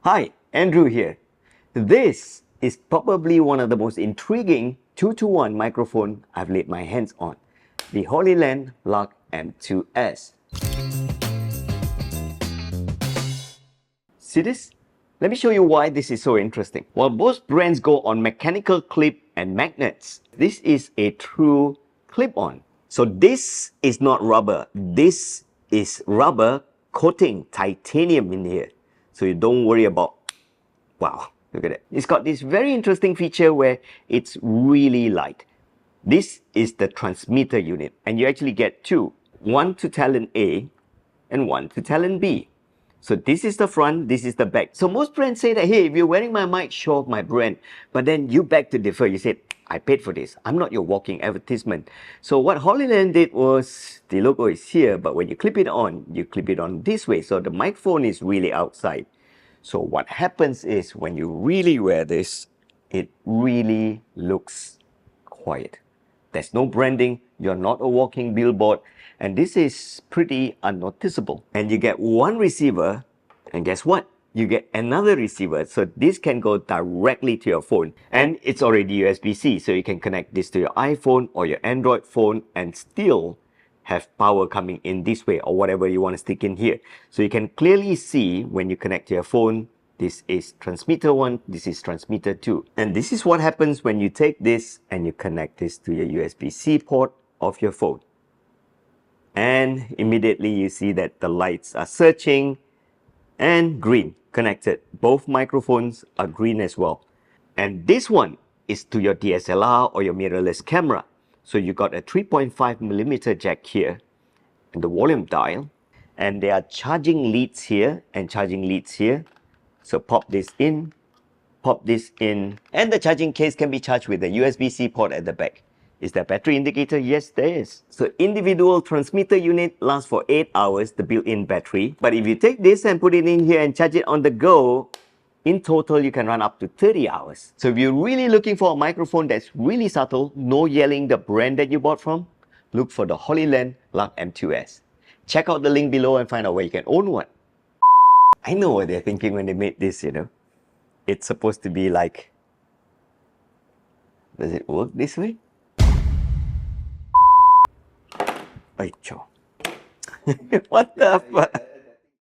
Hi, Andrew here. This is probably one of the most intriguing 2-to-1 microphone I've laid my hands on, the Hollyland Lark M2S. See this? Let me show you why this is so interesting. While most brands go on mechanical clip and magnets, this is a true clip-on. So this is not rubber. This is rubber coating titanium in here. So you don't worry about, wow, look at that. It's got this very interesting feature where it's really light. This is the transmitter unit, and you actually get two. One to talent A and one to talent B. So this is the front, this is the back. So most brands say that, hey, if you're wearing my mic, show off my brand. But then you beg to differ. You said, I paid for this. I'm not your walking advertisement. So what Hollyland did was, the logo is here, but when you clip it on this way. So the microphone is really outside. So what happens is when you really wear this, it really looks quiet. There's no branding, you're not a walking billboard, and this is pretty unnoticeable. And you get one receiver, and guess what? You get another receiver, so this can go directly to your phone. And it's already USB-C, so you can connect this to your iPhone or your Android phone and still have power coming in this way or whatever you want to stick in here. So you can clearly see when you connect to your phone, this is transmitter 1, this is transmitter 2. And this is what happens when you take this and you connect this to your USB-C port of your phone. And immediately you see that the lights are searching and green, connected. Both microphones are green as well. And this one is to your DSLR or your mirrorless camera. So you got a 3.5mm jack here and the volume dial. And there are charging leads here and charging leads here. So pop this in, and the charging case can be charged with a USB-C port at the back. Is there a battery indicator? Yes, there is. So individual transmitter unit lasts for 8 hours, the built-in battery. But if you take this and put it in here and charge it on the go, in total, you can run up to 30 hours. So if you're really looking for a microphone that's really subtle, no yelling the brand that you bought from, look for the Hollyland Lark M2S. Check out the link below and find out where you can own one. I know what they're thinking when they made this, you know. It's supposed to be like, does it work this way? What the fuck?